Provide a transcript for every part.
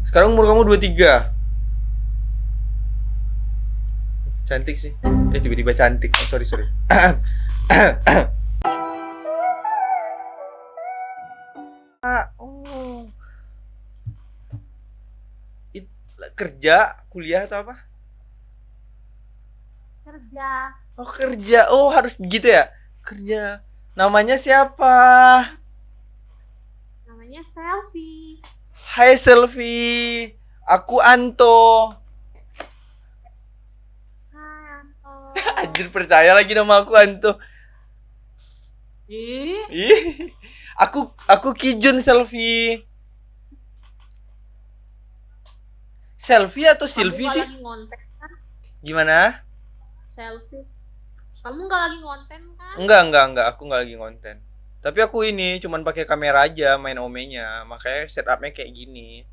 Sekarang umur kamu 23. Cantik sih. Tiba-tiba cantik. Oh, sorry, sorry. Oh. It- Kerja, kuliah atau apa? Kerja. Oh, kerja. Oh, harus gitu ya? Kerja. Namanya siapa? Namanya Selfie. Hai Selfie. Aku Anto. Hai Anto. Anjir, percaya lagi nama aku Anto. Ih, Ih. Aku Kijun Selfie. Selfie atau kamu Silvi nggak sih? lagi ngonten kan? Gimana? Selfie. Kamu nggak lagi ngonten kan? Enggak, aku nggak lagi konten. Tapi aku ini cuman pakai kamera aja main omenya, makanya setupnya kayak gini.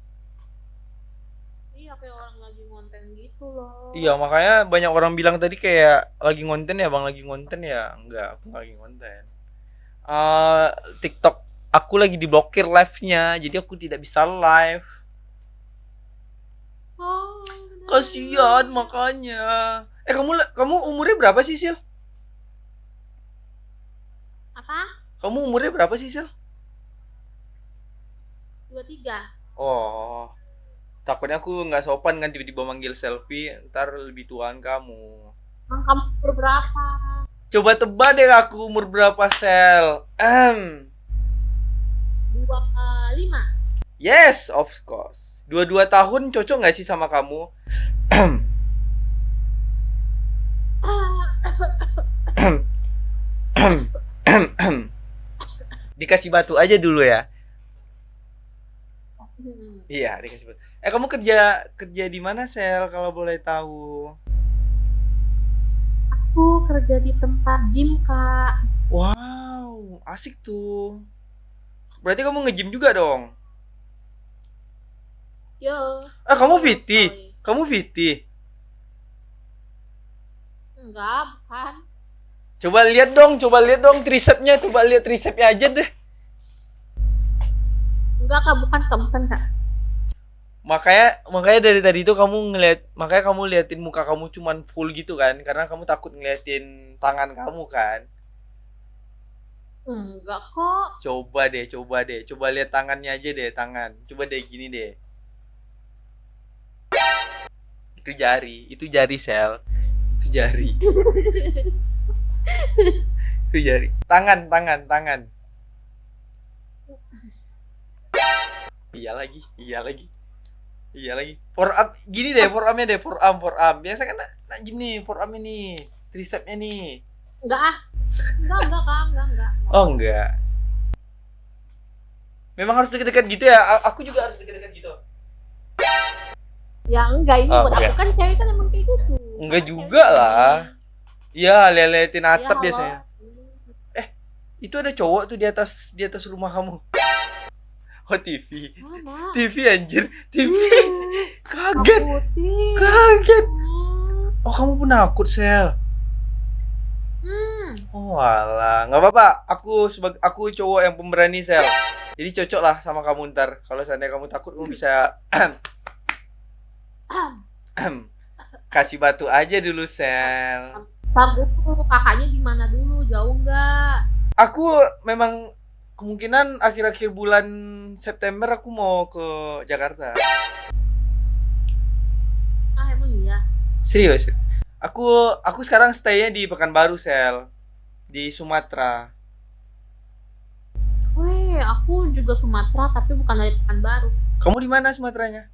Iya, kayak orang lagi ngonten gitu loh. Iya, makanya banyak orang bilang tadi kayak lagi ngonten ya, Bang, lagi ngonten ya. Enggak, aku nggak lagi ngonten. Eh, TikTok aku lagi diblokir live-nya, jadi aku tidak bisa live. Oh, Kasihan makanya. Kamu umurnya berapa sih, Sil? apa? Kamu umurnya berapa sih, Sil? 23. Oh, takutnya aku nggak sopan kan tiba-tiba manggil Selfie, ntar lebih tuaan kamu. Emang kamu umur berapa? Coba tebak deh aku umur berapa, Sel. Dua lima. Yes, of course. 22 tahun cocok nggak sih sama kamu? Dikasih batu aja dulu ya. Iya, dikasih batu. Kamu kerja kerja di mana, Sel, kalau boleh tahu? Aku kerja di tempat gym, Kak. Wow, asik tuh. Berarti kamu nge-gym juga dong? Yo. Kamu Yo, VT? coy. Kamu VT? Enggak, bukan. Coba lihat dong tricepnya, coba lihat tricepnya aja deh. Enggak, Kak, bukan, Kak. Makanya makanya dari tadi itu makanya kamu liatin muka kamu cuman full gitu kan, karena kamu takut ngeliatin tangan kamu kan. Enggak kok. Coba lihat tangannya aja deh, tangan. Coba deh gini deh. Itu jari Sel. Itu jari. Itu jari. Tangan. Iya lagi, iya lagi. Iya lagi. Forearm gini deh, forearmnya deh, forearm. Biasa kan najim nih, forearmnya nih, tricepnya nih. Enggak ah. Enggak, Kak. Enggak. Oh enggak. Memang harus deket-deket gitu ya? Aku juga harus deket-deket gitu. Ya enggak, ini Oh, buat enggak. aku kan cewek kan emang kayak gitu. Enggak Karena juga cewek lah. gini. Iya, liatin Ya, atap halo. biasanya. Itu ada cowok tuh di atas rumah kamu. Oh, TV. Mana? TV anjir, TV. Kaget. Takutin. Kaget. Hmm. Oh, kamu penakut, Sel. Oh, alah, nggak apa-apa. Aku cowok yang pemberani, Sel. Jadi cocok lah sama kamu ntar. Kalau seandainya kamu takut, kamu bisa kasih batu aja dulu, Sel. Ntar dulu, kakaknya di mana dulu? Jauh enggak? Aku memang kemungkinan akhir-akhir bulan September aku mau ke Jakarta. Ah, emang iya. Serius. Aku sekarang stay-nya di Pekanbaru, Sel. Di Sumatera. Weh, aku juga Sumatera tapi bukan dari Pekanbaru. Kamu di mana Sumateranya?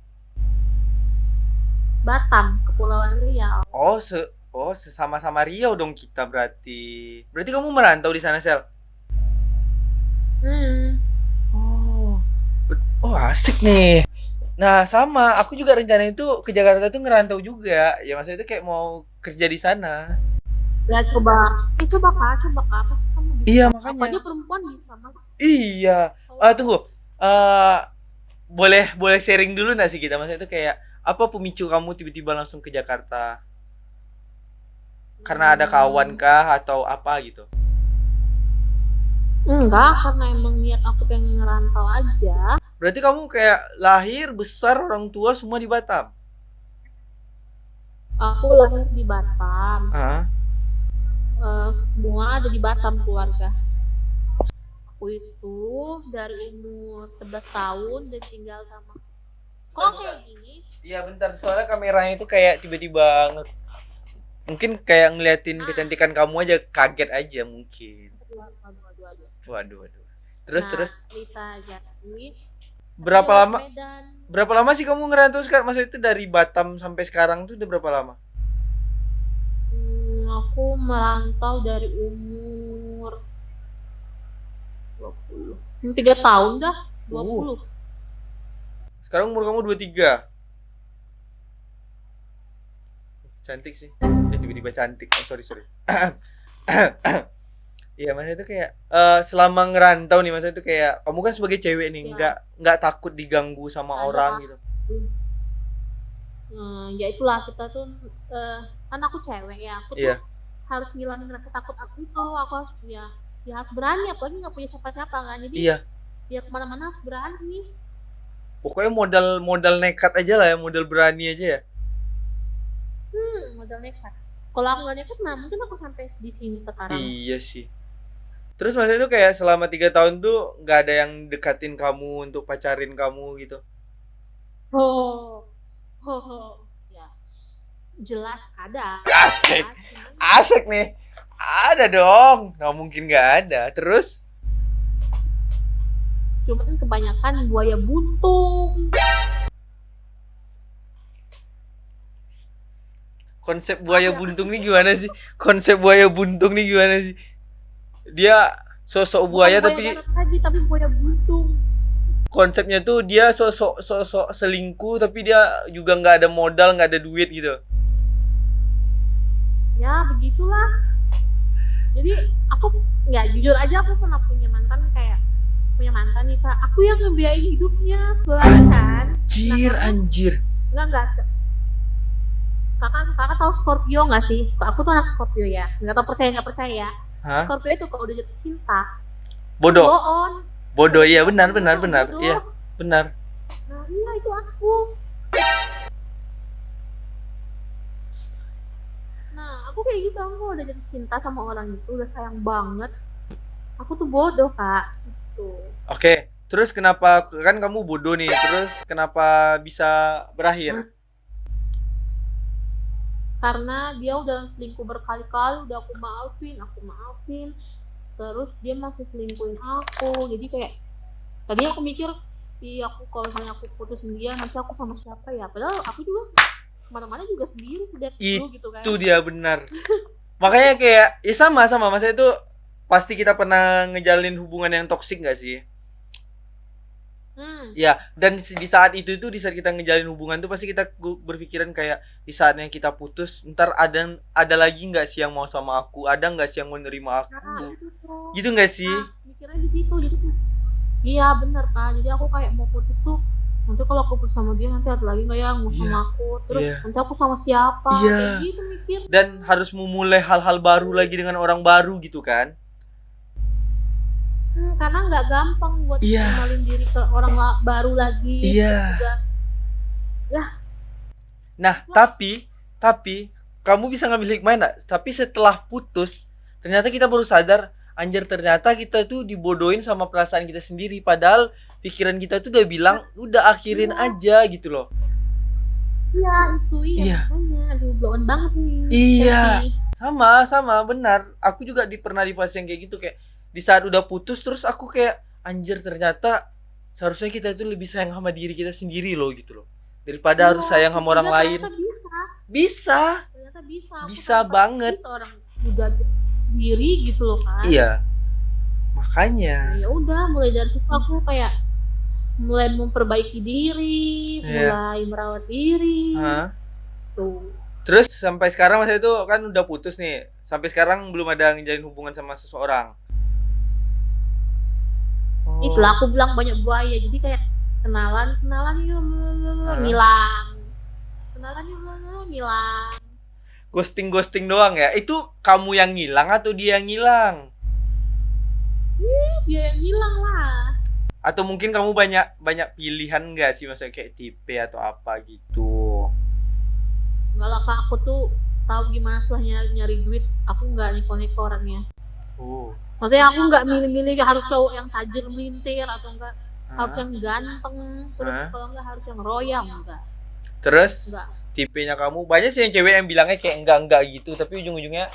Batam, Kepulauan Riau. Sesama-sama Riau dong kita berarti. Berarti kamu merantau di sana, Sel? Oh. Oh, asik nih. Nah, sama. Aku juga rencana itu ke Jakarta tuh ngerantau juga. Ya maksudnya itu kayak mau kerja di sana. Ya coba. Coba Kak. Apa sih kamu bisa? Iya, Apa makanya. aja perempuan bisa, Mas? Iya. Tunggu. Boleh sharing dulu nggak sih kita? Maksudnya itu kayak apa pemicu kamu tiba-tiba langsung ke Jakarta? Karena ada kawan kah atau apa gitu? Enggak, karena emang niat aku pengen ngerantau aja. Berarti kamu kayak lahir besar orang tua semua di Batam. Aku lahir di Batam. Ah, Semua ada di Batam keluarga. Aku itu dari umur 11 tahun dan tinggal sama. Kok kayak gini? iya bentar, soalnya kameranya itu kayak tiba-tiba mungkin kayak ngeliatin kecantikan kamu aja, kaget aja mungkin. Aduh. Waduh, waduh. Terus Lisa Jati. berapa Aku lama? Medan. Berapa lama sih kamu ngerantau sekarang? Maksudnya itu dari Batam sampai sekarang tuh udah berapa lama? Aku merantau dari umur 20. 3 tahun dah. 20. Sekarang umur kamu 23. Cantik sih. Tiba-tiba cantik. Oh, sorry. Iya, maksudnya itu kayak selama ngerantau nih, maksudnya itu kayak kamu kan sebagai cewek nih, Ya. nggak takut diganggu sama Ada. orang gitu. Ya itulah kita tuh kan aku cewek ya, aku tuh Iya. harus ngilangin rasa takut aku itu. Aku harus ya harus berani, apalagi nggak punya siapa-siapa kan. Jadi Iya. ya kemana-mana harus berani. Pokoknya modal nekat aja lah ya, modal berani aja ya. Modal nekat. Kalau aku nggak nekat, nah mungkin aku sampai di sini sekarang. Iya sih. Terus maksudnya itu kayak selama 3 tahun tuh nggak ada yang dekatin kamu untuk pacarin kamu gitu. Oh, ya jelas ada. Asik. Cuman Asik nih. Ada dong. Nggak mungkin nggak ada. Terus kebanyakan buaya buntung. konsep buaya buntung nih gimana sih? Konsep buaya buntung nih gimana sih? Dia sosok buaya Bukan tapi darat lagi, tapi buaya buntung. konsepnya tuh dia sosok selingkuh tapi dia juga nggak ada modal, nggak ada duit gitu. Ya begitulah. Jadi aku nggak, jujur aja aku pernah punya mantan nih Kak. Aku yang ngebiayain hidupnya kan. Anjir. Enggak. Kakak tahu Scorpio nggak sih? Aku tuh anak Scorpio ya. Nggak tahu percaya nggak percaya. Hah? Scorpio itu kalau udah jatuh cinta, Bodoh. bohong. Iya, benar. Bodoh. Iya, benar. Nah, iya itu aku. Nah, aku kayak gitu, aku udah jatuh cinta sama orang itu, udah sayang banget. Aku tuh bodoh, Kak. Gitu. Oke. Terus kenapa kan kamu bodoh nih? Terus kenapa bisa berakhir? Karena dia udah selingkuh berkali-kali, udah aku maafin, terus dia masih selingkuhin aku. Jadi kayak tadi aku mikir, iya aku kalau misalnya aku putusin dia, nanti aku sama siapa ya? Padahal aku juga kemana-mana juga sendiri sejak dulu gitu kan. Itu dia benar. Makanya kayak ya sama masa itu pasti kita pernah ngejalin hubungan yang toksik gak sih? Ya, dan di saat itu tuh, di saat kita ngejalin hubungan tuh pasti kita berpikiran kayak di saatnya kita putus, ntar ada lagi nggak sih yang mau sama aku, ada nggak sih yang mau nerima aku, gitu nggak sih? Mikirnya di situ, jadi iya bener Kak. Jadi aku kayak mau putus tuh, nanti kalau aku putus sama dia nanti ada lagi nggak ya mau sama aku, terus nanti aku sama siapa, kayak gitu mikir. Dan harus memulai hal-hal baru lagi dengan orang baru gitu kan? Karena nggak gampang buat kenalin diri ke orang baru lagi. Iya. Ya. Nah, tapi kamu bisa ngambil hikmah enggak? Tapi setelah putus, ternyata kita baru sadar, anjir ternyata kita tuh dibodohin sama perasaan kita sendiri. Padahal pikiran kita tuh udah bilang, udah akhirin aja gitu loh. Iya, itu makanya. Aduh, blown banget nih. Iya. Sama, benar. Aku juga pernah di fase yang kayak gitu, kayak di saat udah putus terus aku kayak anjir ternyata seharusnya kita itu lebih sayang sama diri kita sendiri loh gitu loh, daripada harus sayang sama orang lain. Bisa banget orang udah diri gitu loh kan. Iya, makanya ya udah mulai dari situ aku kayak mulai memperbaiki diri, mulai merawat diri. Tuh. Terus sampai sekarang masa itu kan udah putus nih, sampai sekarang belum ada ngejalin hubungan sama seseorang. Itulah aku bilang banyak buaya, jadi kayak kenalan yuk ngilang, ghosting doang ya. Itu kamu yang ngilang atau dia yang ngilang? Dia yang ngilang lah. Atau mungkin kamu banyak banyak pilihan nggak sih, maksudnya kayak tipe atau apa gitu? Enggak lah kak, aku tuh tahu gimana susahnya nyari duit. Aku nggak neko-neko orangnya. Oh. Maksudnya aku nggak milih-milih harus cowok yang tajir melintir atau enggak harus Hah? yang ganteng, terus Hah? kalau enggak harus yang royal, Terus enggak. tipenya kamu banyak sih yang cewek yang bilangnya kayak enggak gitu, tapi ujung-ujungnya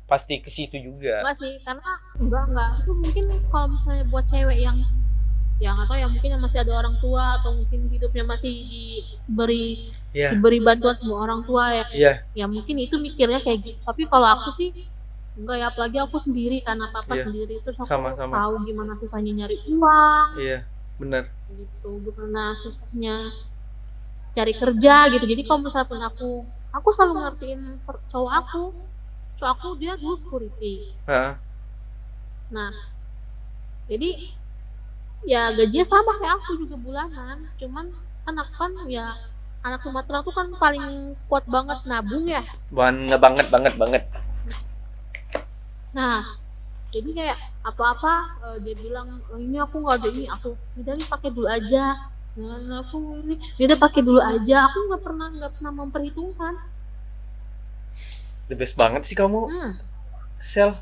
pasti ke situ juga. Enggak sih, karena enggak. Itu mungkin kalau misalnya buat cewek yang atau yang mungkin yang masih ada orang tua atau mungkin hidupnya masih Iya. diberi bantuan sama orang tua ya. Iya. Ya mungkin itu mikirnya kayak gitu. Tapi kalau aku sih enggak ya, apalagi aku sendiri kan apa-apa Iya. sendiri terus aku Sama-sama. tahu gimana susahnya nyari uang. Iya, benar. Gitu, gimana susahnya cari kerja gitu. Jadi kalau misalkan aku selalu ngertiin cowok aku dia dulu security. Heeh. Nah, jadi ya gajinya sama kayak aku juga bulanan, cuman kan ya anak Sumatera tuh kan paling kuat banget nabung ya. Banget. Nah, jadi kayak apa-apa dia bilang ini aku nggak ada ini, aku udah nih pakai dulu aja. Nah, aku ini udah pakai dulu aja, aku nggak pernah memperhitungkan. The best banget sih kamu, Sel.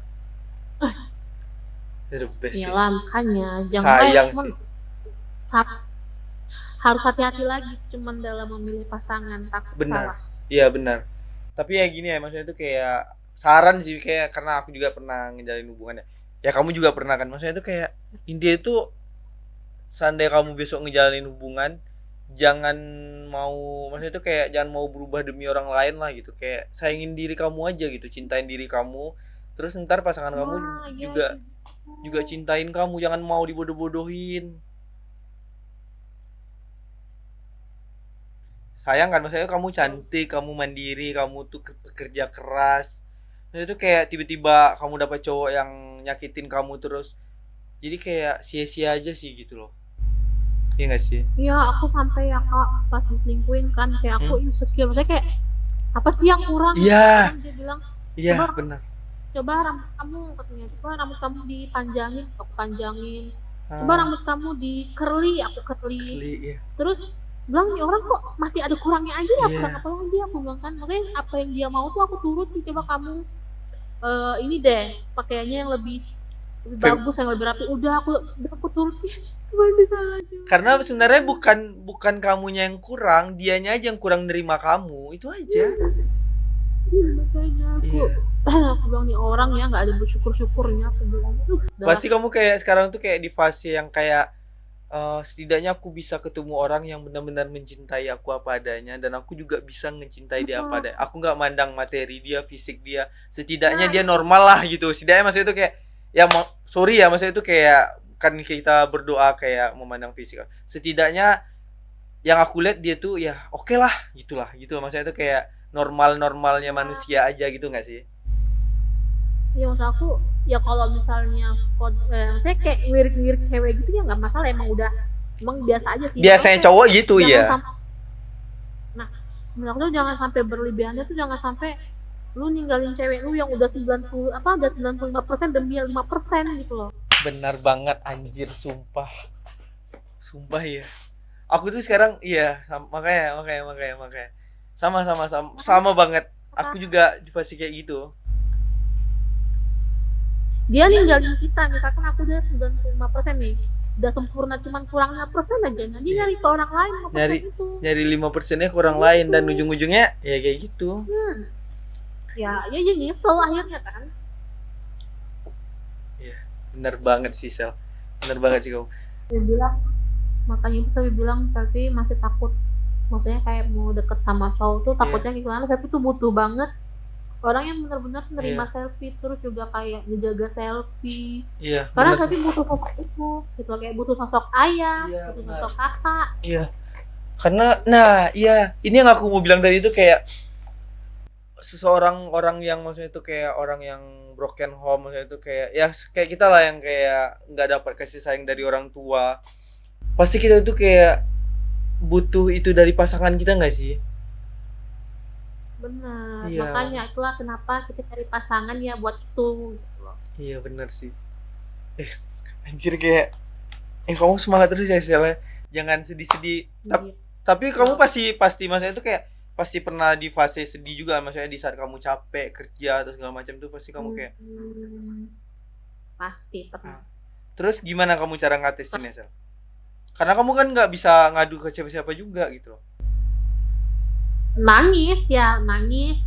The best sih. Iyalah makanya Sayang cuman sih. harus hati-hati lagi cuman dalam memilih pasangan, takut Benar. salah. Iya benar. Tapi ya gini ya, maksudnya itu kayak saran sih, kayak karena aku juga pernah ngejalin hubungan ya. Ya kamu juga pernah kan. Maksudnya itu kayak intinya itu seandainya kamu besok ngejalanin hubungan, jangan maksudnya itu kayak jangan mau berubah demi orang lain lah gitu. Kayak sayangin diri kamu aja gitu, cintain diri kamu. Terus ntar pasangan kamu Wah, iya juga cintain kamu, jangan mau dibodoh-bodohin. Sayang kan, maksudnya kamu cantik, kamu mandiri, kamu tuh pekerja keras. Nah, itu kayak tiba-tiba kamu dapat cowok yang nyakitin kamu terus. Jadi kayak sia-sia aja sih gitu loh. Iya gak sih? iya, aku sampai ya kak pas diselingkuhin kan kayak aku insecure, maksudnya kayak apa sih yang kurang. Iya. Dia bilang Iya, benar. coba rambut kamu, katanya coba rambut kamu dipanjangin, aku panjangin. Coba rambut kamu di curly, aku curly. Iya. Terus bilang nih orang kok masih ada kurangnya aja ya, Iya. kurang apa lagi, aku bilang kan makanya apa yang dia mau tuh aku turuti. Coba kamu ini deh pakaiannya yang lebih bagus, yang lebih rapi, udah aku turuti. Masih salah juga. Karena sebenarnya bukan kamunya yang kurang, dianya aja yang kurang nerima kamu, itu aja. Makanya aku bilang nih orang ya nggak ada bersyukur-syukurnya, aku bilang tuh. Pasti kamu kayak sekarang tuh kayak di fase yang kayak setidaknya aku bisa ketemu orang yang benar-benar mencintai aku apa adanya, dan aku juga bisa mencintai dia apa adanya. Aku nggak mandang materi dia, fisik dia, setidaknya dia normal lah gitu. Setidaknya maksudnya itu kayak ya sorry ya, maksudnya itu kayak kan kita berdoa kayak memandang fisik. Setidaknya yang aku lihat dia tuh ya oke lah gitu maksudnya itu kayak normalnya manusia aja gitu nggak sih? Ya maksud aku ya kalau misalnya saya kayak ngelirik cewek gitu ya nggak masalah, emang biasa aja sih. Biasanya cowok gitu ya. Nah, menurut aku jangan sampai berlebihannya tuh, jangan sampai lu ninggalin cewek lu yang udah 95% demi 5% gitu loh. Benar banget anjir, sumpah ya. Aku tuh sekarang iya makanya sama banget. Aku juga di fase kayak gitu. Dia ninggalin kita, misalkan aku udah 95% nih, udah sempurna, cuman kurang 5% aja, nanti nyari ke orang lain nyari 5%-nya ke orang lain, dan ujung-ujungnya ya kayak gitu. Ya nyesel akhirnya kan. Iya, benar banget sih Sel, benar banget sih kamu. Dia bilang, makanya itu saya bilang Selfie masih takut, maksudnya kayak mau deket sama cowok tuh takutnya gimana. Tapi tuh butuh banget orang yang benar-benar menerima selfie, terus juga kayak ngejaga selfie. Iya. Karena selfie butuh sosok itu, gitu kayak butuh sosok ayah, butuh sosok kakak. Iya. Karena ini yang aku mau bilang tadi itu kayak seseorang orang yang maksudnya itu kayak orang yang broken home, maksudnya itu kayak ya kayak kita lah yang kayak nggak dapat kasih sayang dari orang tua. Pasti kita tuh kayak butuh itu dari pasangan kita nggak sih? Benar, makanya itulah kenapa kita cari pasangan ya buat itu gitu loh. Iya benar sih. Anjir kayak Kamu semangat terus ya Sel ya. Jangan sedih-sedih. Iya. Tapi kamu pasti pasti maksudnya itu kayak pasti pernah di fase sedih juga, maksudnya di saat kamu capek kerja atau segala macam tuh pasti kamu kayak Hmm, pasti ah. pernah. Terus gimana kamu cara ngatasinnya Sel? Karena kamu kan nggak bisa ngadu ke siapa-siapa juga gitu loh. Nangis ya, nangis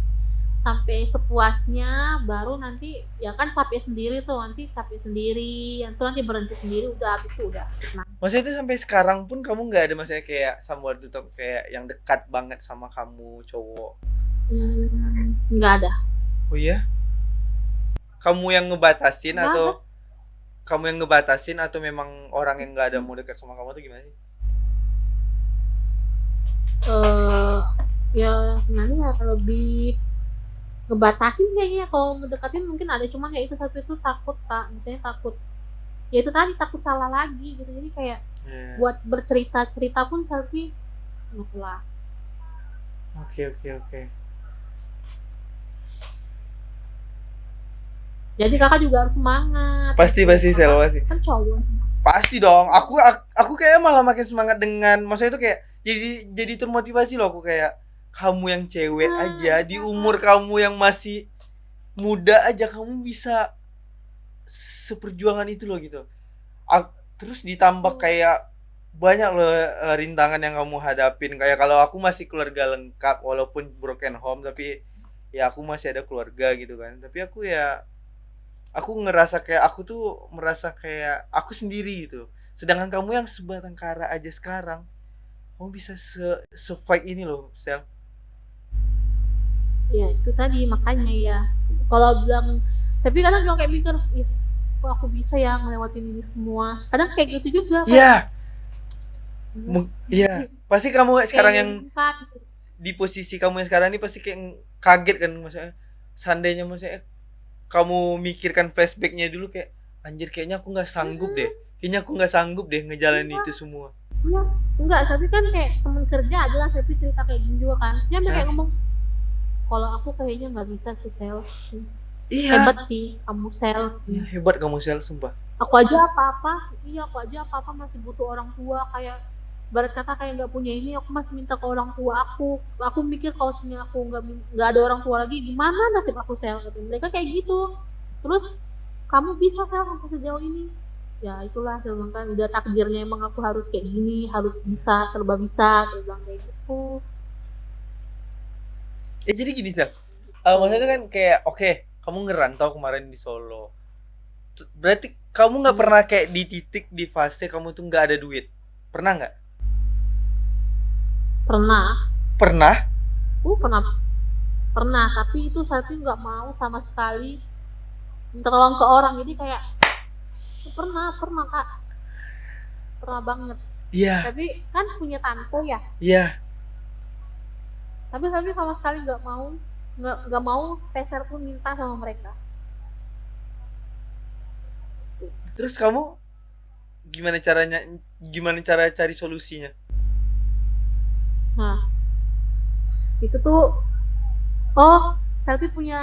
sampai sepuasnya, baru nanti ya kan capek sendiri tuh, nanti capek sendiri, yang tuh nanti berhenti sendiri, udah habis itu udah. Nah, Maksudnya itu sampai sekarang pun kamu nggak ada maksudnya kayak someone to talk kayak yang dekat banget sama kamu cowok. nggak ada, Oh iya? Kamu yang ngebatasin nggak ada. atau kamu yang ngebatasin atau memang orang yang nggak ada mau dekat sama kamu tuh gimana sih? eh Ya sebenarnya ya lebih ngebatasin kayaknya, kalau ngedekatin mungkin ada, cuman ya itu satu itu takut Kak, misalnya takut, ya itu tadi takut salah lagi gitu, jadi kayak Yeah. buat bercerita cerita pun tapi nggak lah. Oke oke oke. Jadi kakak juga harus semangat Pasti gitu, pasti Sel kakak pasti. kan cowok. Pasti dong. Aku kayak malah makin semangat dengan maksudnya itu kayak jadi termotivasi loh aku kayak kamu yang cewek Nah, aja di umur kamu yang masih muda aja kamu bisa seperjuangan itu loh gitu. Terus ditambah kayak banyak loh rintangan yang kamu hadapin kayak kalau aku masih keluarga lengkap walaupun broken home tapi ya aku masih ada keluarga gitu kan. Tapi aku ngerasa kayak aku tuh merasa kayak aku sendiri gitu. Sedangkan kamu yang sebatang kara aja sekarang, kamu bisa se-fight ini loh, Sel. ya itu tadi makanya ya, kalau bilang, tapi kadang juga kayak mikir, is kok aku bisa ya ngelewatin ini semua, kadang kayak gitu juga kayak Iya, iya. Pasti kamu kayak sekarang yang nyangka gitu. di posisi kamu yang sekarang ini pasti kayak kaget kan maksudnya. Seandainya maksudnya kamu mikirkan flashbacknya dulu kayak anjir kayaknya aku nggak sanggup deh. Kayaknya aku nggak sanggup deh ngejalanin itu semua. Iya, enggak, tapi kan kayak temen kerja adalah, tapi cerita kayak gini juga kan, dia sampai kayak Hah? ngomong, kalau aku kayaknya nggak bisa sih Sel, Iya. hebat sih kamu Sel. Iya, hebat kamu Sel, sumpah. Aku aja apa-apa, iya aku aja apa-apa masih butuh orang tua, kayak barat kata kayak nggak punya ini, aku masih minta ke orang tua aku mikir kalau misalnya aku nggak ada orang tua lagi, gimana nasib aku Sel, gitu. Mereka kayak gitu, terus kamu bisa Sel sampai sejauh ini, ya itulah saya bilang kan udah takdirnya, emang aku harus kayak gini, harus bisa, serba bisa, saya bilang kayak gitu. Ya jadi gini Sel. Gitu. Maksudnya kan kayak oke, kamu ngerantau kemarin di Solo. Berarti kamu nggak Hmm, pernah kayak di titik di fase kamu tuh nggak ada duit. Pernah nggak? pernah, Pernah? pernah pernah, tapi itu saya tuh nggak mau sama sekali minta tolong ke orang, jadi kayak pernah pernah Kak, pernah banget, Iya, tapi kan punya tante ya, iya. tapi sama sekali nggak mau peser pun minta sama mereka. Terus kamu gimana caranya? Gimana cara cari solusinya? Nah itu tuh, oh Selfie punya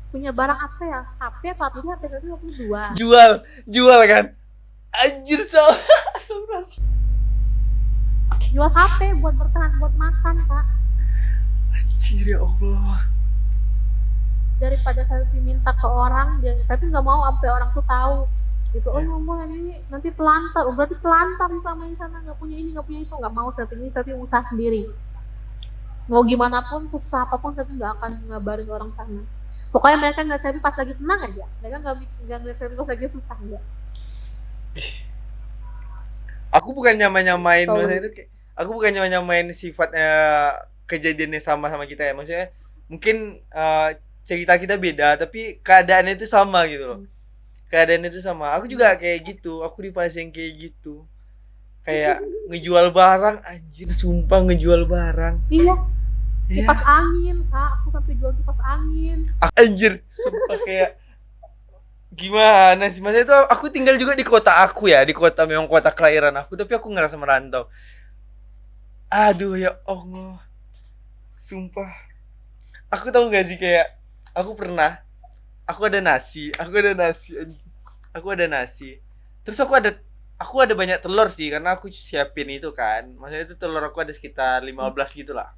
punya barang apa ya, HP atau apa, HP Selfie aku dua, Jual, jual kan? Anjir so. jual HP buat bertahan, buat makan Kak, Anjir ya Allah. daripada Selfie minta ke orang dia, tapi nggak mau sampai orang tuh tahu gitu, oh Ya. ngomong ini nanti telantar, oh berarti telantar sama di sana, nggak punya ini nggak punya itu, nggak mau Selfie, ini Selfie usaha sendiri, mau gimana pun susah apapun Selfie nggak akan ngabarin orang sana, pokoknya mereka nggak Selfie pas lagi senang aja, mereka nggak ngeliat Selfie pas lagi susah enggak. Aku bukan nyamain Kalau maksudnya itu kayak aku bukan nyamain sifatnya kejadiannya sama sama kita ya. Maksudnya mungkin cerita kita beda tapi keadaannya itu sama gitu loh. Keadaannya itu sama. Aku juga kayak gitu. Aku di fase yang kayak gitu. Kayak ngejual barang anjir sumpah ngejual barang. iya, Ya, kipas angin Kak, aku sampai jual kipas angin. anjir sumpah kayak gimana sih maksudnya itu aku tinggal juga di kota aku ya di kota memang kota kelahiran aku tapi aku ngerasa merantau aduh ya Allah sumpah aku tahu nggak sih kayak aku pernah aku ada nasi anjing. Aku ada nasi terus aku ada aku ada banyak telur sih karena aku siapin itu kan. Maksudnya itu telur aku ada sekitar 15 gitu lah.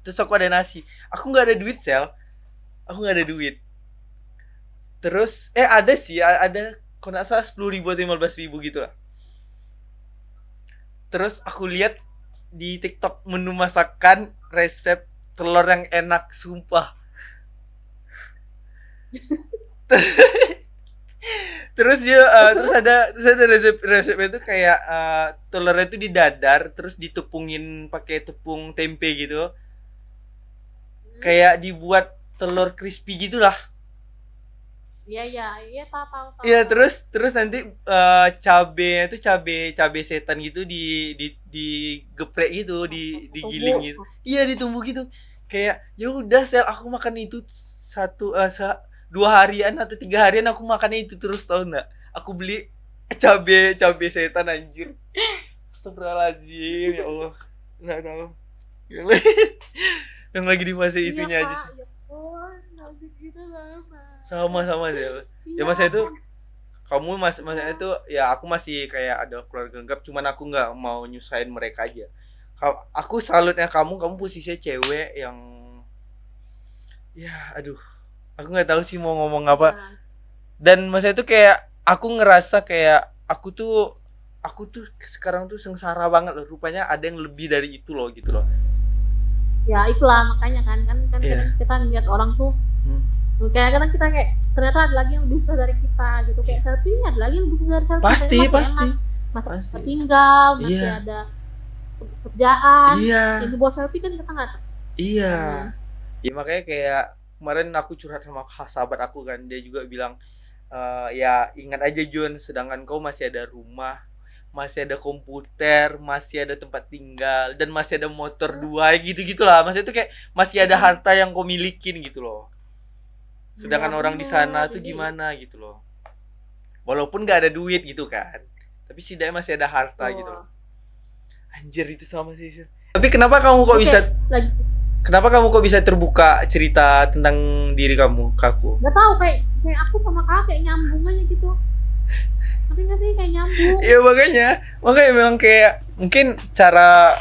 Terus aku ada nasi. Aku nggak ada duit, Sel. Aku nggak ada duit. Terus ada sih, ada kalau nggak salah 10.000 atau 15.000 gitu lah. Terus aku lihat di TikTok menu masakan resep telur yang enak, sumpah. terus ada resepnya itu kayak telurnya itu didadar terus ditepungin pakai tepung tempe gitu. Kayak dibuat telur crispy gitulah. Iya, tahu. Iya, terus nanti cabenya itu cabe setan gitu digeprek gitu, digiling gitu. Iya, ditumbuk gitu. Kayak ya udah Sel, aku makan itu dua harian atau 3 harian aku makannya itu terus, tau nggak? Aku beli cabe setan anjir. Astagfirullahaladzim, ya Allah. Nggak tahu. Yang lagi di fase itunya aja sih. Ya ampun, nanti gitu lama. Sama Sel. Ya masa itu kamu masa itu ya aku masih kayak ada keluarga lengkap, cuman aku nggak mau nyusahin mereka aja. Aku salutnya kamu posisinya cewek yang ya aduh, aku nggak tahu sih mau ngomong apa. Dan masa itu kayak aku ngerasa kayak aku tuh sekarang tuh sengsara banget loh. Rupanya ada yang lebih dari itu loh gitu loh. Ya itulah makanya kan Iya. kita lihat orang tuh kayak kadang kita kayak ternyata ada lagi yang lebih besar dari kita gitu, kayak selfie ada lagi yang lebih besar dari kita. Pasti. Masih tinggal, masih Iya. ada kerjaan. Iya. Yang dibawa selfie kan kita nggak. Iya. Ya makanya kayak kemarin aku curhat sama sahabat aku kan, dia juga bilang ya ingat aja Jun, sedangkan kau masih ada rumah, masih ada komputer, masih ada tempat tinggal, dan masih ada motor 2 gitu-gitulah. Maksudnya itu kayak masih ada harta yang kau milikin gitu loh. Sedangkan Ya, orang di bener. sana tuh Jadi, gimana gitu loh. Walaupun gak ada duit gitu kan, tapi setidaknya masih ada harta gitu loh. Anjir, itu sama sih. Tapi kenapa kamu kok Oke, bisa lagi Kenapa kamu kok bisa terbuka cerita tentang diri kamu ke aku? nggak tahu kayak aku sama kakak kayak nyambung aja gitu. Ngerti nggak sih, kayak nyambung. Iya makanya memang kayak mungkin cara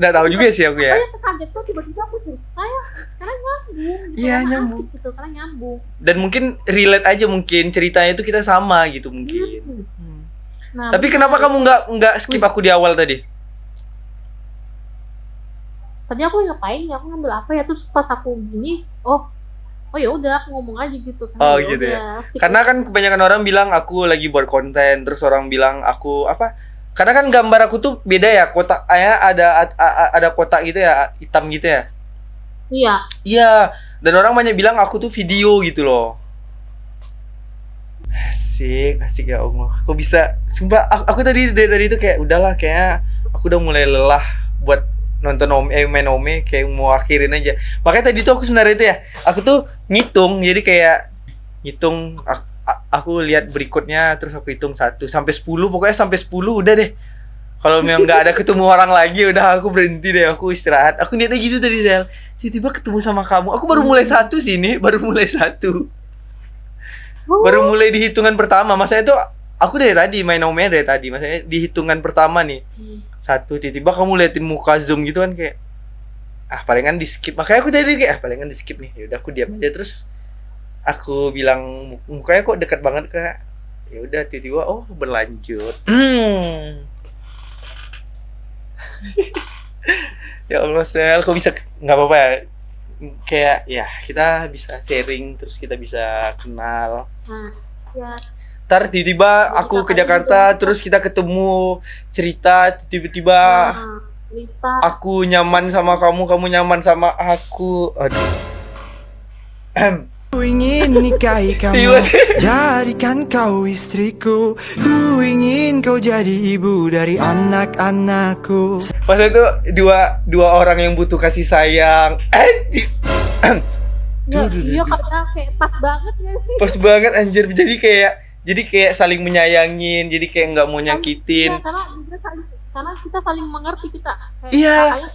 nggak tahu juga sih aku ya. Pokoknya kaget tuh tiba-tiba aku cerita ya, karena nyambung gitu. Iya, Karena nyambung. asik gitu, karena nyambung. Dan mungkin relate aja, mungkin ceritanya itu kita sama gitu mungkin. Nah, Tapi bener. kenapa kamu nggak skip aku di awal tadi? Tadi aku ngapain ya, aku ngambil apa ya, terus pas aku gini, oh ya udah aku ngomong aja gitu kan. Oh gitu ya. Asik. Karena kan kebanyakan orang bilang aku lagi buat konten, terus orang bilang aku apa? Karena kan gambar aku tuh beda ya, kotak ada kotak gitu ya, hitam gitu ya. Iya. Iya, dan orang banyak bilang aku tuh video gitu loh. Asik ya Allah. Kok bisa? Sumpah aku tadi dari tadi itu kayak udahlah, kayak aku udah mulai lelah buat nonton main Ome, kayak mau akhirin aja. Makanya tadi tuh aku sebenarnya itu ya, aku tuh ngitung, jadi kayak ngitung aku lihat berikutnya, terus aku hitung 1 sampai 10, pokoknya sampai 10 udah deh. Kalau memang nggak ada ketemu orang lagi, udah aku berhenti deh, aku istirahat. Aku niatnya gitu tadi Sel. Tiba-tiba ketemu sama kamu. Aku baru mulai 1 sini, baru mulai 1. Baru mulai di hitungan pertama. Masanya itu aku dari tadi main Ome dari tadi. Masanya di hitungan pertama nih. 1, tiba-tiba kamu liatin muka Zoom gitu kan, kayak palingan di skip. Makanya aku tadi kayak palingan di skip nih. Ya udah aku diam aja, terus aku bilang mukanya kok dekat banget Kak. Ya udah tiba-tiba berlanjut. Ya Allah Sel, kok bisa nggak apa-apa ya? Kayak ya kita bisa sharing, terus kita bisa kenal. Nah, ya. Ntar tiba-tiba aku ke Jakarta, terus kita ketemu, cerita, tiba-tiba Cerita. aku nyaman sama kamu, kamu nyaman sama aku. Aduh. Ku ingin nikahi kamu, jadikan kau istriku. Ku ingin kau jadi ibu dari anak-anakku. Pas itu dua orang yang butuh kasih sayang. Iya kayak pas banget gak sih? Pas banget anjir. Jadi kayak saling menyayangin, jadi kayak nggak mau nyakitin. Iya, karena kita saling mengerti kita. Kayak Iya. kakaknya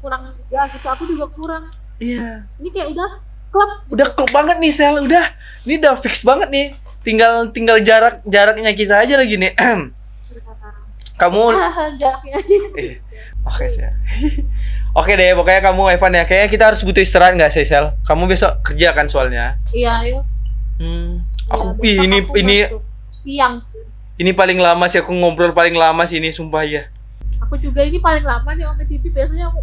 kurang ya gitu, aku juga kurang. Iya. Ini kayak udah klub. Udah klop banget nih Sel, ini udah fix banget nih. Tinggal jaraknya kita aja lagi nih. Kamu Jaraknya. oke sih. Oke deh, pokoknya kamu Evan ya. Kayaknya kita harus butuh istirahat nggak sih, Sel? Kamu besok kerja kan soalnya. Iya, yuk. Aku Ya, ini besok aku ini masuk siang. ini paling lama sih aku ngobrol paling lama sih ini, sumpah ya. Aku juga ini paling lama nih Ome TV, biasanya aku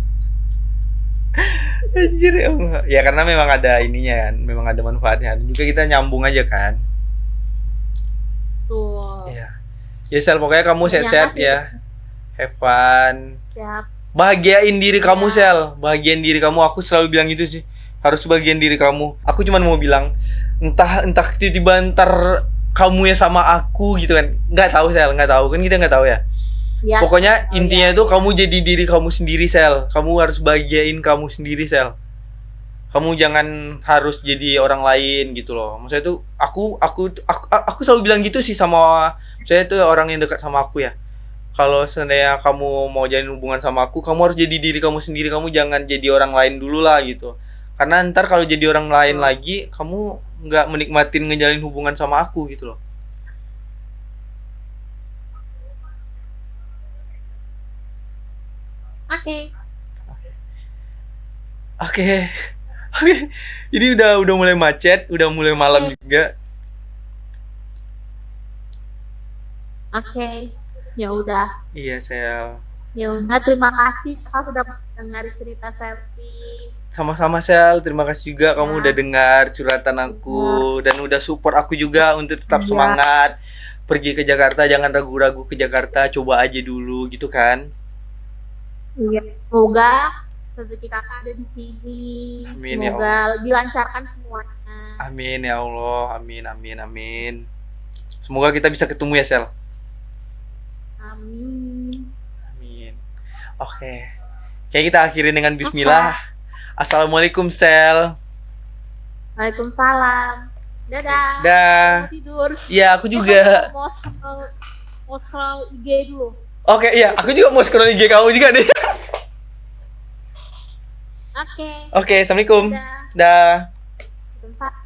Anjir ya Allah. Ya karena memang ada ininya kan, memang ada manfaatnya. Dan juga kita nyambung aja kan. tuh Iya. Ya Sel, pokoknya kamu sehat-sehat Ternyata sih. ya. Have fun. siap. Bahagiain diri kamu, Ya. Sel. Bahagiain diri kamu. Aku selalu bilang itu sih. Harus bahagiain diri kamu. Aku cuma mau bilang, entah tiba-tiba ntar kamu ya sama aku gitu kan. Nggak tahu, Sel. Nggak tahu kan, kita nggak tahu ya. Ya, Pokoknya oh, intinya ya. itu kamu jadi diri kamu sendiri, Sel. Kamu harus bahagiain kamu sendiri, Sel. Kamu jangan harus jadi orang lain gitu loh. Maksudnya itu aku selalu bilang gitu sih sama saya itu orang yang dekat sama aku ya. Kalau seandainya kamu mau jalin hubungan sama aku, kamu harus jadi diri kamu sendiri. Kamu jangan jadi orang lain dulu lah gitu. Karena ntar kalau jadi orang lain lagi, kamu nggak menikmatin ngejalin hubungan sama aku gitu loh. Oke. Oke. Oke. Jadi udah mulai macet, udah mulai malam juga. Oke. Ya udah. Iya, Sel. Ya udah, terima kasih Kakak sudah dengar cerita Selfie. Sama-sama Sel, terima kasih juga kamu Ya. udah dengar curhatan aku dan udah support aku juga untuk tetap Ya. semangat. Pergi ke Jakarta, jangan ragu-ragu ke Jakarta, coba aja dulu gitu kan. Iya. Semoga rezeki Kakak ada di sini. Amin, ya Semoga dilancarkan semuanya. Amin ya Allah, amin amin amin. Semoga kita bisa ketemu ya Sel. Amin. Amin. Oke. Kayak kita akhirin dengan bismillah. Assalamualaikum Sel. Waalaikumsalam. Dadah. Dah. Mau tidur. Iya, aku juga. Mau scroll IG dulu. Oke, iya, aku juga mau scroll IG kamu juga deh. Oke. Oke, assalamualaikum. Dadah. Dah. Waalaikumsalam.